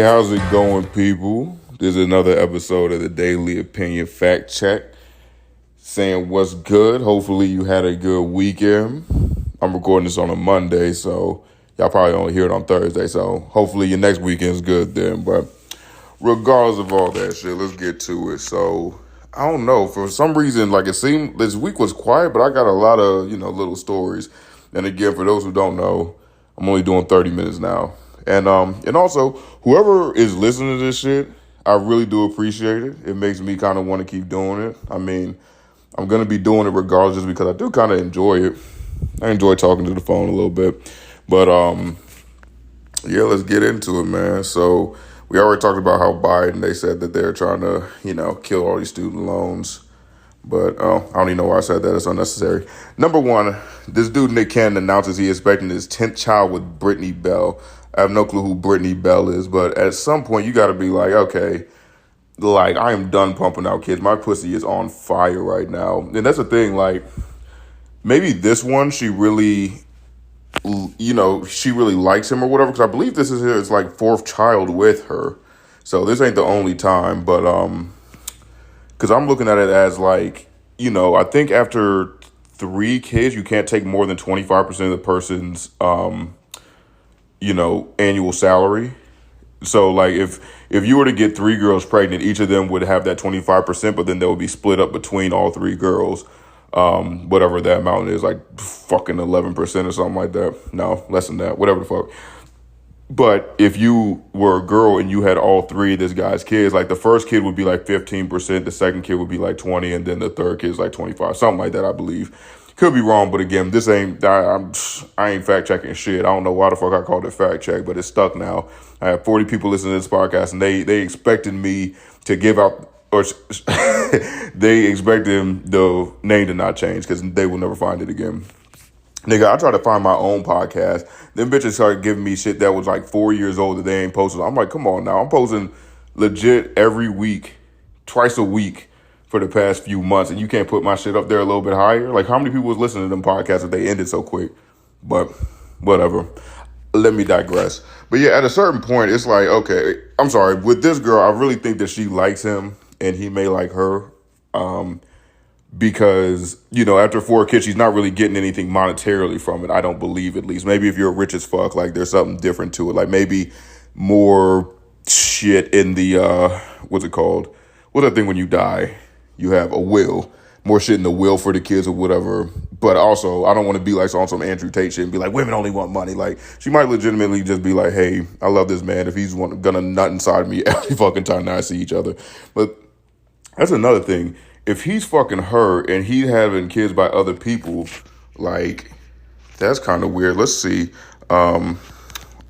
How's it going, people? This is another episode of the Daily Opinion Fact Check. Saying what's good. Hopefully you had a good weekend. I'm recording this on a Monday, so y'all probably only hear it on Thursday. So hopefully your next weekend's good then. But regardless of all that shit, let's get to it. So I don't know. For some reason, like it seemed this week was quiet, but I got a lot of, little stories. And again, for those who don't know, I'm only doing 30 minutes now. And also, whoever is listening to this shit, I really do appreciate it. It makes me kind of want to keep doing it. I mean, I'm going to be doing it regardless just because I do kind of enjoy it. I enjoy talking to the phone a little bit. But, yeah, let's get into it, man. So we already talked about how Biden, they said that they're trying to, kill all these student loans. But I don't even know why I said that. It's unnecessary. Number one, this dude, Nick Cannon, announces he's expecting his 10th child with Brittany Bell. I have no clue who Brittany Bell is, but at some point you got to be like, okay, like I am done pumping out kids. My pussy is on fire right now. And that's the thing, like maybe this one, she really likes him or whatever. Because I believe this is his like fourth child with her. So this ain't the only time, but because I'm looking at it as like, I think after 3 kids, you can't take more than 25% of the person's, annual salary. So like if you were to get 3 girls pregnant, each of them would have that 25%, but then they would be split up between all 3 girls. Whatever that amount is, like fucking 11% or something like that. No, less than that, whatever the fuck. But if you were a girl and you had all 3 of this guy's kids, like the first kid would be like 15%, the second kid would be like 20, and then the third kid is like 25, something like that, I believe. Could be wrong, but again, this ain't, I ain't fact checking shit. I don't know why the fuck I called it fact check, but it's stuck now. I have 40 people listening to this podcast, and they expected me to give out, or they expected the name to not change because they will never find it again. Nigga, I tried to find my own podcast. Them bitches started giving me shit that was like 4 years old that they ain't posted. I'm like, come on now. I'm posting legit every week, twice a week for the past few months, and you can't put my shit up there a little bit higher? Like, how many people was listening to them podcasts if they ended so quick? But whatever. Let me digress. But yeah, at a certain point, it's like, okay, I'm sorry. With this girl, I really think that she likes him and he may like her. Because, after 4 kids, she's not really getting anything monetarily from it. I don't believe, at least. Maybe if you're rich as fuck, like there's something different to it. Like maybe more shit in the, what's it called? What's that thing when you die? You have a will. More shit in the will for the kids or whatever. But also, I don't want to be like on some Andrew Tate shit and be like, women only want money. Like, she might legitimately just be like, hey, I love this man if he's gonna nut inside me every fucking time that I see each other. But that's another thing. If he's fucking her and he's having kids by other people, like, that's kind of weird. Let's see. All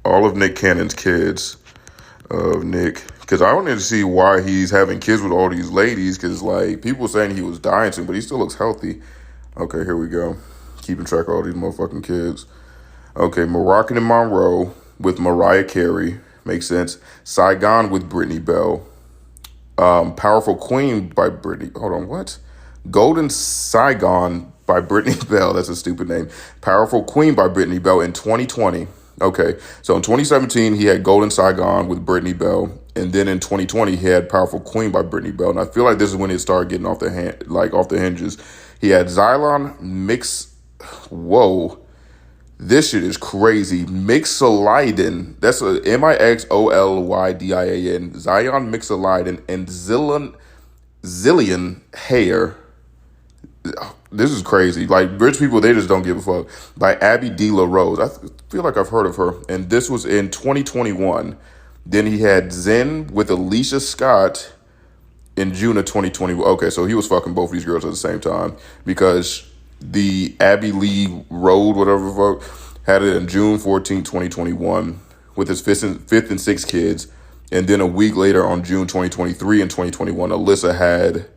of Nick Cannon's kids of Nick. Because I don't need to see why he's having kids with all these ladies. Because, like, people saying he was dying soon, but he still looks healthy. Okay, here we go. Keeping track of all these motherfucking kids. Okay, Moroccan and Monroe with Mariah Carey. Makes sense. Saigon with Brittany Bell. Powerful Queen by Brittany. Hold on, what? Golden Saigon by Brittany Bell. That's a stupid name. Powerful Queen by Brittany Bell in 2020. Okay, so in 2017, he had Golden Saigon with Brittany Bell. And then in 2020, he had Powerful Queen by Brittany Bell. And I feel like this is when it started getting off the hinges. He had Xylon Mix. Whoa. This shit is crazy. Mixolydian. That's a Mixolydian. Zion Mixolydian and Zillion Hair. This is crazy. Like, rich people, they just don't give a fuck. By Abby De La Rose. I feel like I've heard of her. And this was in 2021. Then he had Zen with Alicia Scott in June of 2020. Okay, so he was fucking both these girls at the same time because the Abby Lee Road, whatever the fuck, had it on June 14, 2021 with his fifth and 6th kids. And then a week later on June 2023 and 2021, Alyssa had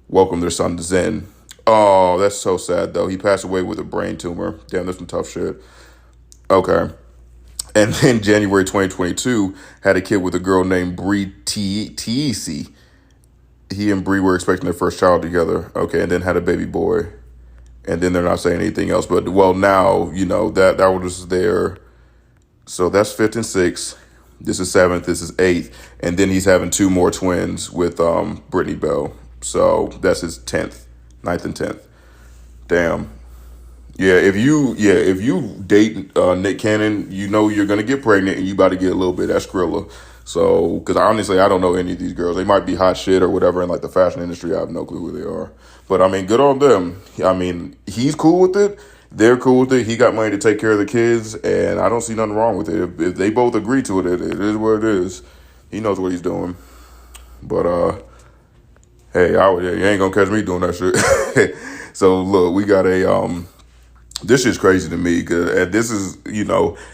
welcomed their son Zen. Oh, that's so sad, though. He passed away with a brain tumor. Damn, that's some tough shit. Okay. And then January 2022, had a kid with a girl named Bree T.E.C. He and Bree were expecting their first child together. Okay, and then had a baby boy. And then they're not saying anything else. But, well, now, that was there. So that's 5th and 6th. This is 7th. This is 8th. And then he's having 2 more twins with Brittany Bell. So that's his 10th, 9th and 10th. Damn. If you date Nick Cannon, you know you're gonna get pregnant and you about to get a little bit of that Skrilla. So, because honestly, I don't know any of these girls. They might be hot shit or whatever in like the fashion industry. I have no clue who they are. But I mean, good on them. I mean, he's cool with it. They're cool with it. He got money to take care of the kids, and I don't see nothing wrong with it. If they both agree to it, it is what it is. He knows what he's doing. But hey, you ain't gonna catch me doing that shit. So look, we got a this is crazy to me because this is,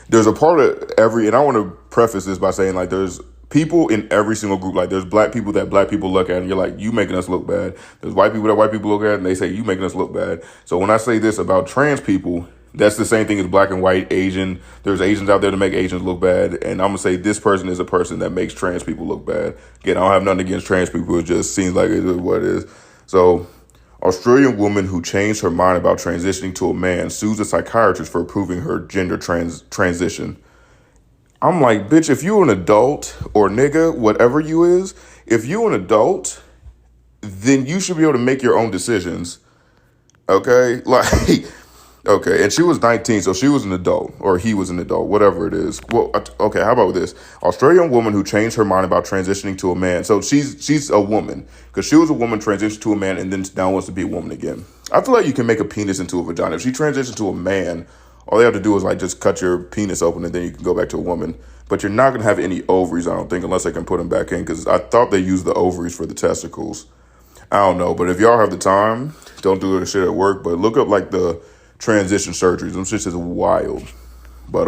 there's a part of and I want to preface this by saying like there's people in every single group. Like there's black people that black people look at and you're like, you making us look bad. There's white people that white people look at and they say, you making us look bad. So when I say this about trans people, that's the same thing as black and white, Asian. There's Asians out there to make Asians look bad. And I'm going to say this person is a person that makes trans people look bad. Again, I don't have nothing against trans people. It just seems like it is what it is. So Australian woman who changed her mind about transitioning to a man sues a psychiatrist for approving her gender transition. I'm like, bitch, if you an adult or nigga, whatever you is, if you an adult, then you should be able to make your own decisions. Okay? Like, okay. And she was 19, so she was an adult, or he was an adult, whatever it is. Well, okay, how about this? Australian woman who changed her mind about transitioning to a man. So she's a woman, because she was a woman, transitioned to a man, and then now wants to be a woman again. I feel like you can make a penis into a vagina. If she transitioned to a man, all they have to do is like just cut your penis open and then you can go back to a woman. But you're not going to have any ovaries, I don't think, unless they can put them back in, because I thought they used the ovaries for the testicles. I don't know, but if y'all have the time, don't do the shit at work, but look up like the transition surgeries. Them shit is wild. But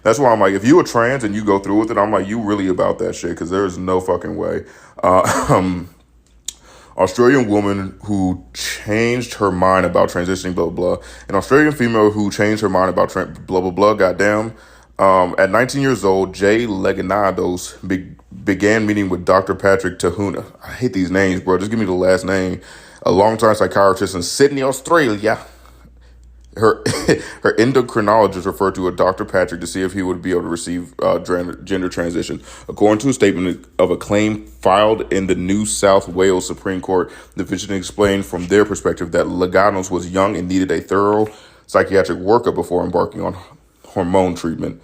that's why I'm like, if you are trans and you go through with it, I'm like, you really about that shit, because there's no fucking way. Australian woman who changed her mind about transitioning, blah, blah, blah. An Australian female who changed her mind about blah, blah, blah, goddamn. At 19 years old, Jay Leganados began meeting with Dr. Patrick Tahuna. I hate these names, bro. Just give me the last name. A longtime psychiatrist in Sydney, Australia. Her endocrinologist referred to a Dr. Patrick to see if he would be able to receive gender transition. According to a statement of a claim filed in the New South Wales Supreme Court, the physician explained from their perspective that Laganos was young and needed a thorough psychiatric workup before embarking on hormone treatment.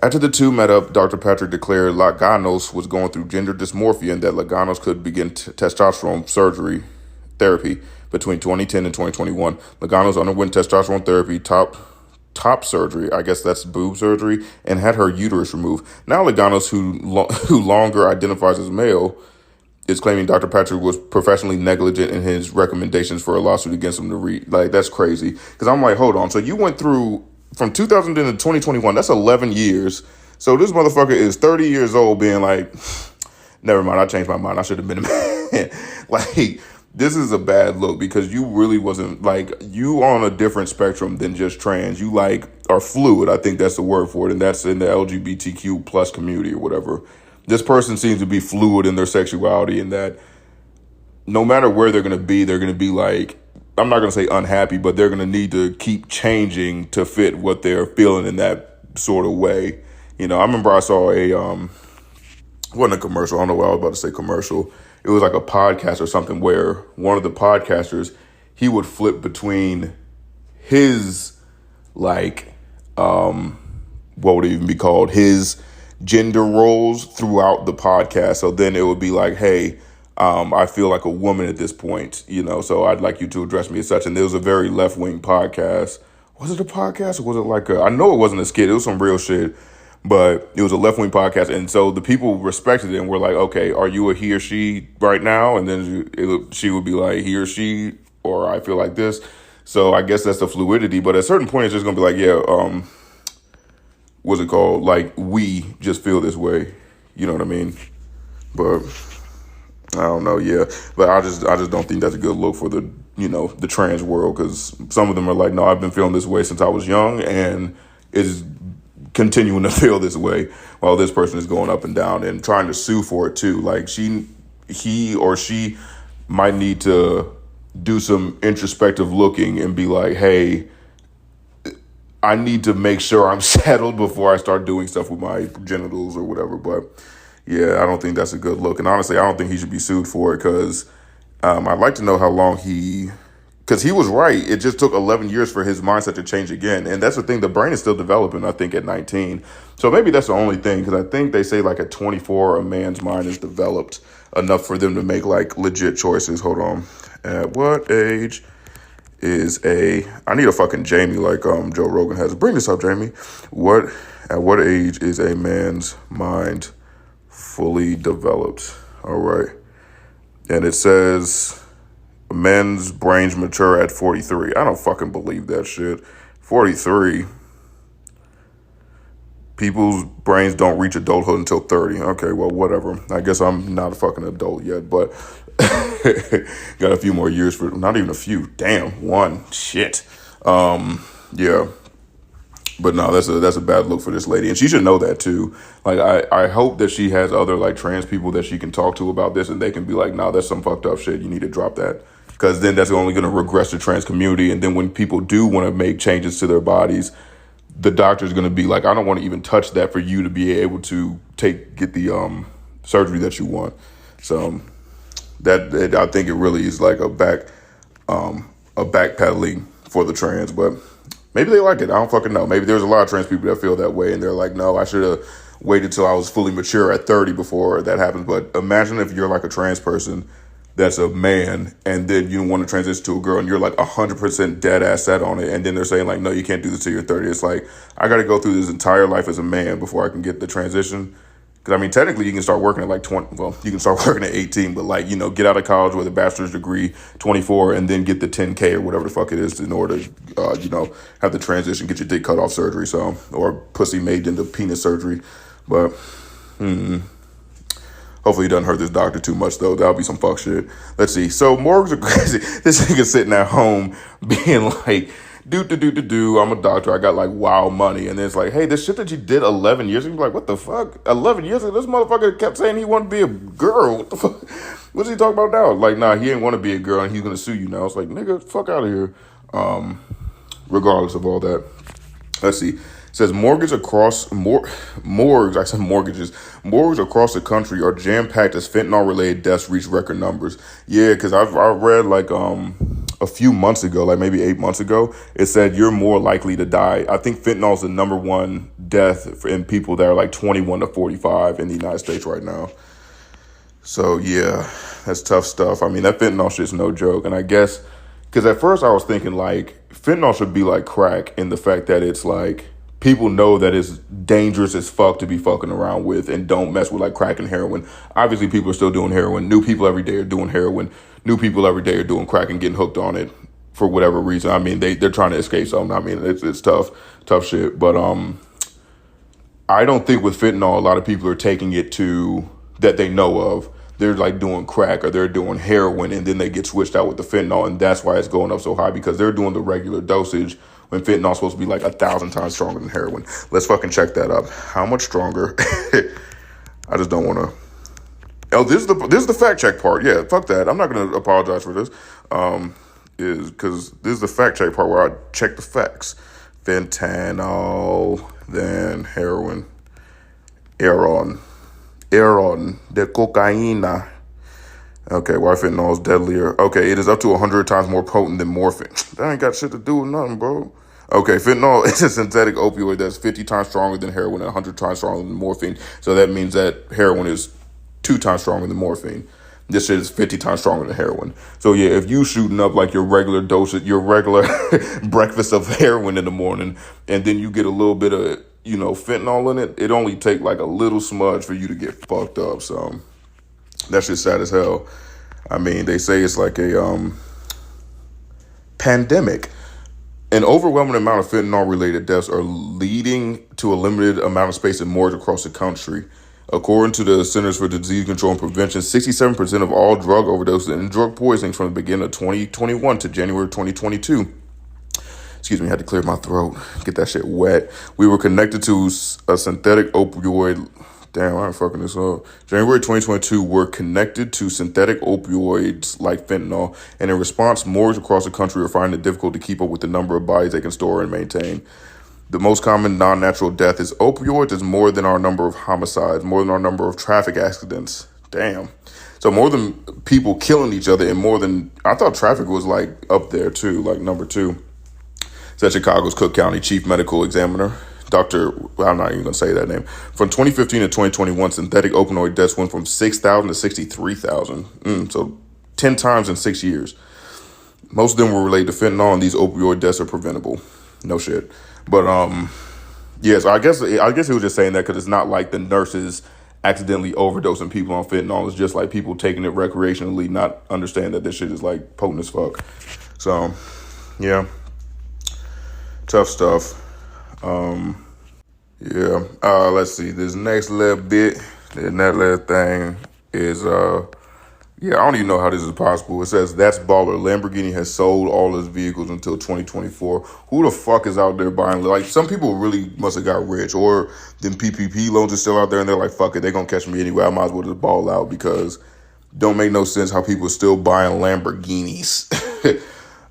After the two met up, Dr. Patrick declared Laganos was going through gender dysmorphia and that Laganos could begin testosterone therapy between 2010 and 2021. Laganos underwent testosterone therapy, top surgery, I guess that's boob surgery, and had her uterus removed. Now Laganos, who longer identifies as male, is claiming Dr. Patrick was professionally negligent in his recommendations for a lawsuit against him to like, that's crazy. Because I'm like, hold on. So you went through from 2010 to 2021. That's 11 years. So this motherfucker is 30 years old being like, never mind, I changed my mind. I should have been a man. Like, this is a bad look because you really wasn't, like, you on a different spectrum than just trans. You, like, are fluid. I think that's the word for it. And that's in the LGBTQ plus community or whatever. This person seems to be fluid in their sexuality, and that no matter where they're going to be like, I'm not going to say unhappy, but they're going to need to keep changing to fit what they're feeling in that sort of way. I remember I saw wasn't a commercial. I don't know why I was about to say commercial. It was like a podcast or something where one of the podcasters, he would flip between his, like, what would it even be called? His gender roles throughout the podcast. So then it would be like, hey, I feel like a woman at this point, so I'd like you to address me as such. And there was a very left-wing podcast. Was it a podcast or was it like I know it wasn't a skit. It was some real shit. But it was a left-wing podcast, and so the people respected it and were like, okay, are you a he or she right now? And then she would be like, he or she, or I feel like this. So I guess that's the fluidity. But at a certain point, it's just going to be like, yeah, what's it called? Like, we just feel this way. You know what I mean? But I don't know, yeah. But I just don't think that's a good look for the trans world, because some of them are like, no, I've been feeling this way since I was young, and it's continuing to feel this way while this person is going up and down and trying to sue for it too. Like he or she might need to do some introspective looking and be like, hey, I need to make sure I'm settled before I start doing stuff with my genitals or whatever. But yeah, I don't think that's a good look. And honestly, I don't think he should be sued for it because I'd like to know how long because he was right. It just took 11 years for his mindset to change again. And that's the thing. The brain is still developing, I think, at 19. So maybe that's the only thing, because I think they say like at 24, a man's mind is developed enough for them to make like legit choices. Hold on. At what age I need a fucking Jamie like Joe Rogan has. Bring this up, Jamie. At what age is a man's mind fully developed? All right. And it says men's brains mature at 43. I don't fucking believe that shit. 43. People's brains don't reach adulthood until 30. Okay, well, whatever. I guess I'm not a fucking adult yet, but got a few more years for, not even a few. Damn, one. Shit. Yeah. But no, that's a bad look for this lady. And she should know that too. Like, I hope that she has other like trans people that she can talk to about this and they can be like, nah, that's some fucked up shit. You need to drop that. Because then that's only going to regress the trans community. And then when people do want to make changes to their bodies, the doctor's going to be like, I don't want to even touch that for you to be able to get the surgery that you want. So that I think it really is like a backpedaling for the trans, but maybe they like it. I don't fucking know. Maybe there's a lot of trans people that feel that way and they're like, no, I should have waited till I was fully mature at 30 before that happens. But imagine if you're like a trans person that's a man and then you want to transition to a girl and you're like 100% dead ass set on it. And then they're saying like, no, you can't do this till you're 30. It's like, I got to go through this entire life as a man before I can get the transition. Because, I mean, technically you can start working at like 20. Well, you can start working at 18, but like, get out of college with a bachelor's degree, 24, and then get the 10K or whatever the fuck it is in order to, have the transition, get your dick cut off surgery. So, or pussy made into penis surgery. But, hopefully he doesn't hurt this doctor too much, though. That'll be some fuck shit. Let's see. So morgues are crazy. This nigga sitting at home being like, I'm a doctor. I got like wild money. And then it's like, hey, this shit that you did 11 years ago, you're like, what the fuck? 11 years ago? This motherfucker kept saying he wanted to be a girl. What the fuck? What's he talking about now? Like, nah, he ain't want to be a girl and he's going to sue you now. It's like, nigga, fuck out of here. Regardless of all that. Let's see. It says mortgages across the country are jam-packed as fentanyl-related deaths reach record numbers. Yeah, because I read like a few months ago, like maybe 8 months ago, it said you're more likely to die. I think fentanyl is the number one death in people that are like 21 to 45 in the United States right now. So yeah, that's tough stuff. I mean, that fentanyl shit's no joke. And I guess, because at first I was thinking like fentanyl should be like crack in the fact that it's like, people know that it's dangerous as fuck to be fucking around with and don't mess with like crack and heroin. Obviously, people are still doing heroin. New people every day are doing heroin. New people every day are doing crack and getting hooked on it for whatever reason. I mean, they're trying to escape something. I mean, it's tough shit. But I don't think with fentanyl, a lot of people are taking it to that they know of. They're like doing crack or they're doing heroin and then they get switched out with the fentanyl. And that's why it's going up so high because they're doing the regular dosage when fentanyl's supposed to be like 1,000 times stronger than heroin. Let's fucking check that up. How much stronger? I just don't want to. Oh, this is the fact check part. Yeah, fuck that. I'm not going to apologize for this. Is because this is the fact check part where I check the facts. Fentanyl, then heroin. Heroin, the cocaína. Okay, why fentanyl is deadlier? Okay, it is up to 100 times more potent than morphine. That ain't got shit to do with nothing, bro. Okay, fentanyl is a synthetic opioid that's 50 times stronger than heroin and 100 times stronger than morphine. So that means that heroin is 2 times stronger than morphine. This shit is 50 times stronger than heroin. So yeah, if you shooting up like your regular dosage, your regular breakfast of heroin in the morning, and then you get a little bit of, fentanyl in it, it only take like a little smudge for you to get fucked up. So that shit's sad as hell. I mean, they say it's like a pandemic. An overwhelming amount of fentanyl-related deaths are leading to a limited amount of space in morgues across the country. According to the Centers for Disease Control and Prevention, 67% of all drug overdoses and drug poisonings from the beginning of 2021 to January 2022. Excuse me, I had to clear my throat, get that shit wet. We were connected to a synthetic opioid. Damn, I'm fucking this up. January 2022 were connected to synthetic opioids like fentanyl, and in response, morgues across the country are finding it difficult to keep up with the number of bodies they can store and maintain. The most common non-natural death is opioids. Is more than our number of homicides, more than our number of traffic accidents. Damn. So more than people killing each other, and more than, I thought traffic was like up there too, like number two. Said Chicago's Cook County Chief Medical Examiner, Dr. I'm not even going to say that name. From 2015 to 2021, synthetic opioid deaths went from 6,000 to 63,000. So 10 times in 6 years. Most of them were related to fentanyl, and these opioid deaths are preventable. No shit. But yes, I guess he was just saying that because it's not like the nurses accidentally overdosing people on fentanyl. It's just like people taking it recreationally, not understand that this shit is like potent as fuck. So yeah. Tough stuff. Yeah. Let's see. This next little bit, and that little thing is, yeah, I don't even know how this is possible. It says, that's baller. Lamborghini has sold all its vehicles until 2024. Who the fuck is out there buying? Like, some people really must have got rich, or them PPP loans are still out there, and they're like, fuck it, they're going to catch me anyway. I might as well just ball out, because don't make no sense how people are still buying Lamborghinis.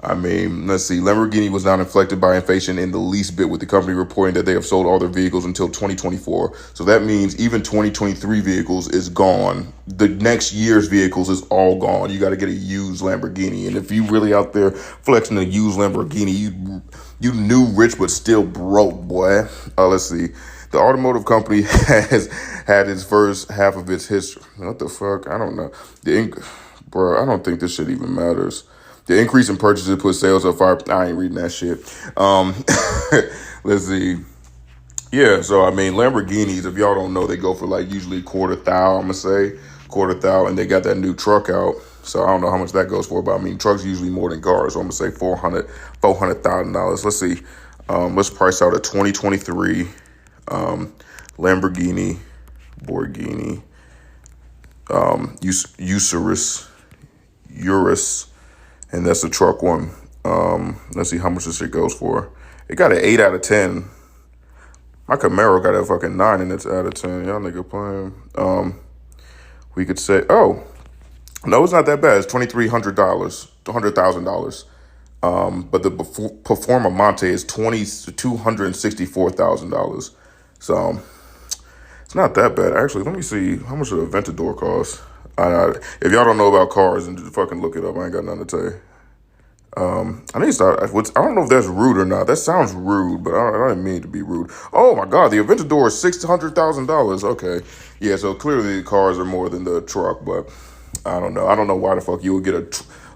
I mean, let's see. Lamborghini was not inflected by inflation in the least bit, with the company reporting that they have sold all their vehicles until 2024. So that means even 2023 vehicles is gone. The next year's vehicles is all gone. You got to get a used Lamborghini. And if you really out there flexing a used Lamborghini, you new rich but still broke, boy. Let's see. The automotive company has had its first half of its history. What the fuck? I don't know. Bro, I don't think this shit even matters. The increase in purchases put sales up 5. I ain't reading that shit. Let's see. Yeah, so I mean, Lamborghinis, if y'all don't know, they go for like usually $250,000, I'm gonna say. $250,000, and they got that new truck out. So I don't know how much that goes for, but I mean, trucks usually more than cars. So I'm gonna say $400,000. Let's see. Let's price out a 2023 Lamborghini, Urus. And that's the truck one. Let's see how much this shit goes for. It got an 8 out of 10. My Camaro got a fucking 9 and it's out of 10. Y'all nigga playing. We could say, oh, no, it's not that bad. It's $2,300, $100,000. But the Performante is $264,000. So it's not that bad. Actually, let me see how much the Aventador costs. If y'all don't know about cars, and just fucking look it up, I ain't got nothing to tell you. I need to start. I don't know if that's rude or not. That sounds rude, but I didn't mean to be rude. Oh my God, the Aventador is $600,000. Okay, yeah. So clearly the cars are more than the truck, but I don't know. I don't know why the fuck you would get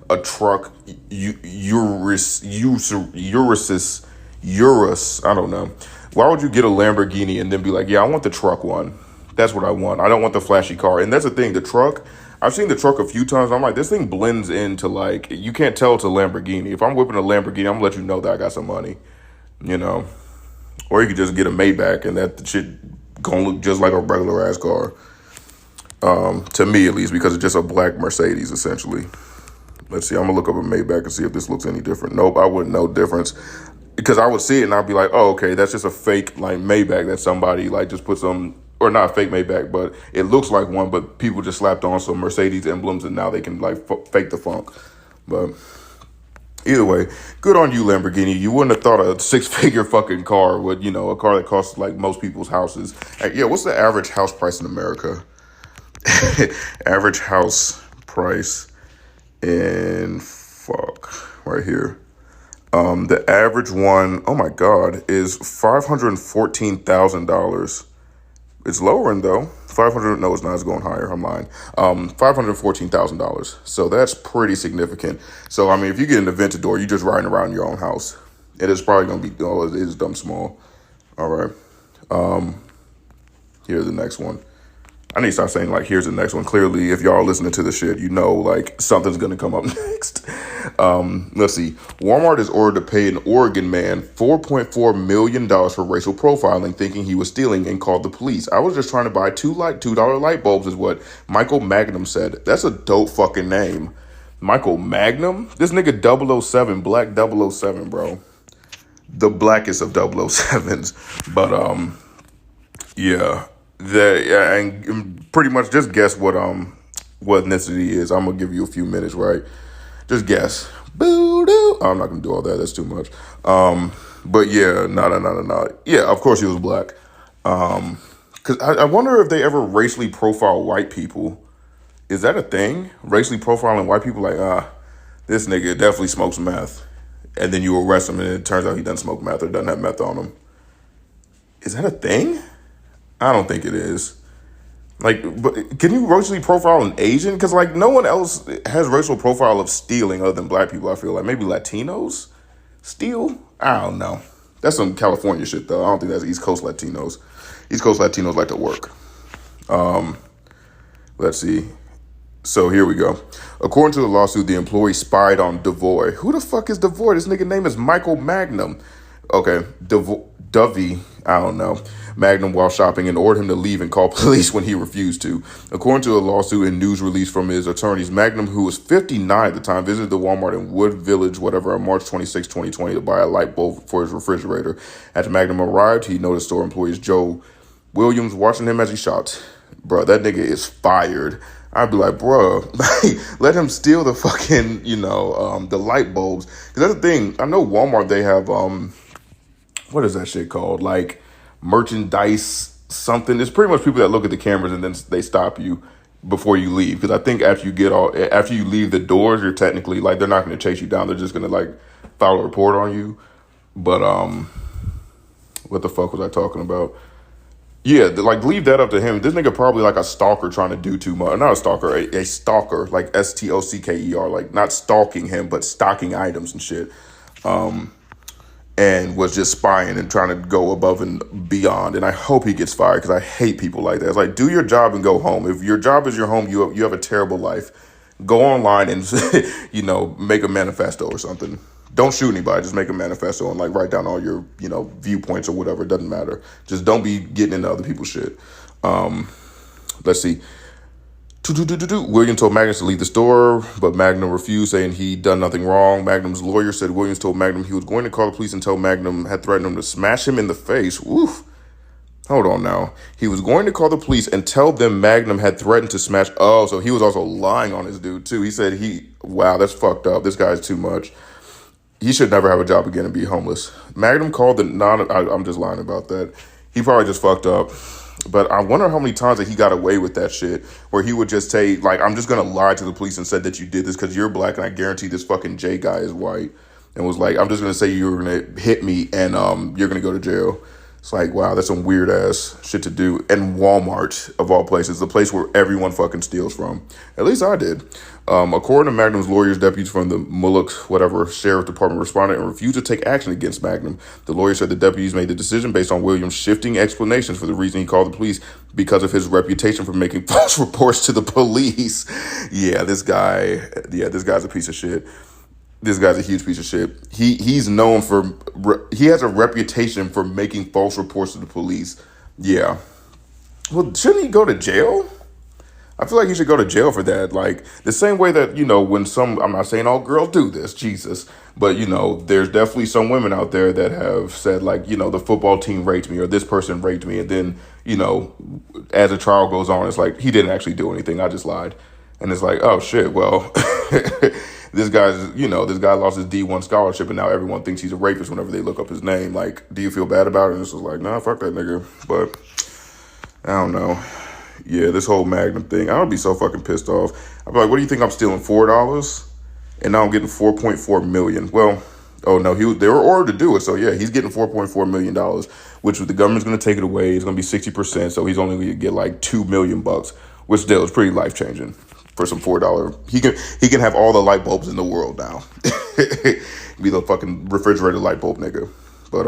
a truck Urus. I don't know. Why would you get a Lamborghini and then be like, yeah, I want the truck one. That's what I want. I don't want the flashy car. And that's the thing, the truck, I've seen the truck a few times. I'm like, this thing blends into like, you can't tell it's a Lamborghini. If I'm whipping a Lamborghini, I'm gonna let you know that I got some money, you know? Or you could just get a Maybach and that shit gonna look just like a regular ass car. To me at least, because it's just a black Mercedes essentially. Let's see, I'm gonna look up a Maybach and see if this looks any different. Nope, I wouldn't know difference. Because I would see it and I'd be like, oh, okay, that's just a fake like Maybach that somebody like just put some, or not a fake Maybach, but it looks like one, but people just slapped on some Mercedes emblems and now they can like fake the funk. But either way, good on you, Lamborghini. You wouldn't have thought a 6-figure fucking car would, you know, a car that costs like most people's houses. Yeah, what's the average house price in America? Average house price in right here. The average one, oh my God, is $514,000. It's lowering though. 500, no, it's not. It's going higher. I'm lying. $514,000. So that's pretty significant. So, I mean, if you get an Aventador, you're just riding around your own house. It is probably going to be, oh, it is dumb small. All right. Here's the next one. I need to start saying, like, here's the next one. Clearly, if y'all are listening to the shit, you know, like, something's going to come up next. Let's see. Walmart is ordered to pay an Oregon man $4.4 million for racial profiling, thinking he was stealing, and called the police. I was just trying to buy $2 light bulbs, is what Michael Magnum said. That's a dope fucking name. Michael Magnum? This nigga 007, black 007, bro. The blackest of 007s. But, yeah. And pretty much just guess what ethnicity is. I'm gonna give you a few minutes, right? Just guess. Boo doo. I'm not gonna do all that. That's too much. But yeah, no. Yeah, of course he was black. Because I wonder if they ever racially profile white people. Is that a thing? Racially profiling white people, like, this nigga definitely smokes meth. And then you arrest him and it turns out he doesn't smoke meth or doesn't have meth on him. Is that a thing? I don't think it is. Like, but can you racially profile an Asian? Because, like, no one else has racial profile of stealing other than black people, I feel like. Maybe Latinos steal? I don't know. That's some California shit, though. I don't think that's East Coast Latinos. East Coast Latinos like to work. Let's see. So here we go. According to the lawsuit, the employee spied on Devoy. Who the fuck is Devoy? This nigga name is Michael Magnum. Okay, Dovey, I don't know, Magnum while shopping and ordered him to leave and call police when he refused to. According to a lawsuit and news release from his attorneys, Magnum, who was 59 at the time, visited the Walmart in Wood Village, whatever, on March 26, 2020 to buy a light bulb for his refrigerator. After Magnum arrived, he noticed store employees Joe Williams watching him as he shopped. Bruh, that nigga is fired. I'd be like, bruh, let him steal the fucking, the light bulbs. Because that's the thing. I know Walmart, they have, what is that shit called? Like merchandise something. It's pretty much people that look at the cameras and then they stop you before you leave. Because I think after you leave the doors, you're technically, like, they're not going to chase you down. They're just going to, like, file a report on you. But, what the fuck was I talking about? Yeah, like, leave that up to him. This nigga probably like a stalker trying to do too much. Not a stalker, a stalker, like STOCKER, like not stalking him, but stocking items and shit. And was just spying and trying to go above and beyond. And I hope he gets fired because I hate people like that. It's like, do your job and go home. If your job is your home, you have a terrible life. Go online and, make a manifesto or something. Don't shoot anybody. Just make a manifesto and, like, write down all your, viewpoints or whatever. It doesn't matter. Just don't be getting into other people's shit. Let's see. Williams told Magnum to leave the store, but Magnum refused, saying he'd done nothing wrong. Magnum's lawyer said Williams told Magnum he was going to call the police until Magnum had threatened him to smash him in the face. Woof. Hold on now. He was going to call the police and tell them Magnum had threatened to smash. Oh, so he was also lying on his dude, too. He said wow, that's fucked up. This guy's too much. He should never have a job again and be homeless. Magnum called I'm just lying about that. He probably just fucked up. But I wonder how many times that he got away with that shit, where he would just say, like, I'm just going to lie to the police and said that you did this because you're black and I guarantee this fucking J guy is white. And was like, I'm just going to say you were going to hit me and you're going to go to jail. It's like, wow, that's some weird ass shit to do. And Walmart, of all places, the place where everyone fucking steals from. At least I did. According to Magnum's lawyers, deputies from the Mullock, Sheriff Department responded and refused to take action against Magnum. The lawyer said the deputies made the decision based on Williams' shifting explanations for the reason he called the police because of his reputation for making false reports to the police. This guy's a piece of shit. This guy's a huge piece of shit. He's known he has a reputation for making false reports to the police. Yeah. Well, shouldn't he go to jail? I feel like he should go to jail for that. Like, the same way that, when I'm not saying all girls do this, Jesus, but, there's definitely some women out there that have said, like, the football team raped me or this person raped me. And then, as a trial goes on, it's like, he didn't actually do anything. I just lied. And it's like, oh, shit, well, this guy lost his D1 scholarship and now everyone thinks he's a rapist whenever they look up his name. Like, do you feel bad about it? And this was like, nah, fuck that nigga. But I don't know. Yeah, this whole Magnum thing, I would be so fucking pissed off. I'd be like, what do you think I'm stealing, $4? And now I'm getting $4.4 million. Well, oh no, they were ordered to do it. So yeah, he's getting $4.4 million, which the government's going to take it away. It's going to be 60%. So he's only going to get like $2 million, which still is pretty life-changing for some $4. He can have all the light bulbs in the world now. Be the fucking refrigerator light bulb nigga. But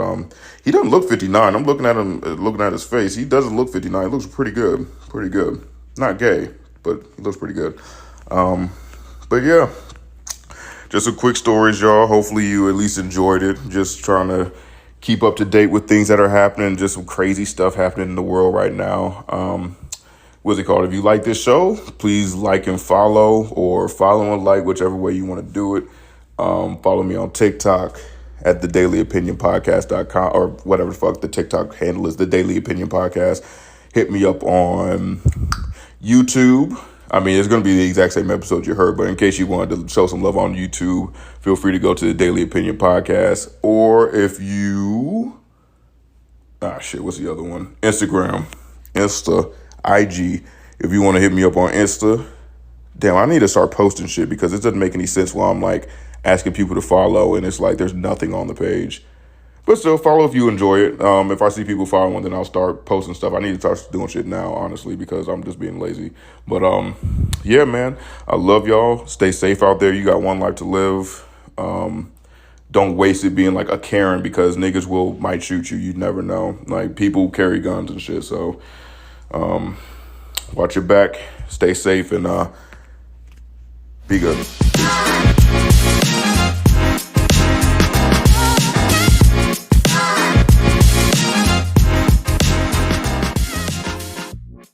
he doesn't look 59. I'm looking at him, looking at his face. He doesn't look 59. He looks pretty good. Pretty good. Not gay, but he looks pretty good. But yeah, just a quick stories, y'all. Hopefully you at least enjoyed it. Just trying to keep up to date with things that are happening. Just some crazy stuff happening in the world right now. What's it called? If you like this show, please like and follow, or follow and like, whichever way you want to do it. Follow me on TikTok at thedailyopinionpodcast.com, or whatever the fuck the TikTok handle is, The Daily Opinion Podcast. Hit me up on YouTube I mean, it's going to be the exact same episode you heard, but in case you wanted to show some love on YouTube, feel free to go to the Daily Opinion Podcast. Or if you, what's the other one? Instagram, IG. If you want to hit me up on Insta, damn, I need to start posting shit because it doesn't make any sense while I'm like asking people to follow and it's like there's nothing on the page. But still, follow if you enjoy it. If I see people following, then I'll start posting stuff. I need to start doing shit now, honestly, because I'm just being lazy. But yeah, man, I love y'all. Stay safe out there. You got one life to live. Don't waste it being like a Karen because niggas might shoot you. You never know. Like, people carry guns and shit. So watch your back. Stay safe and be good.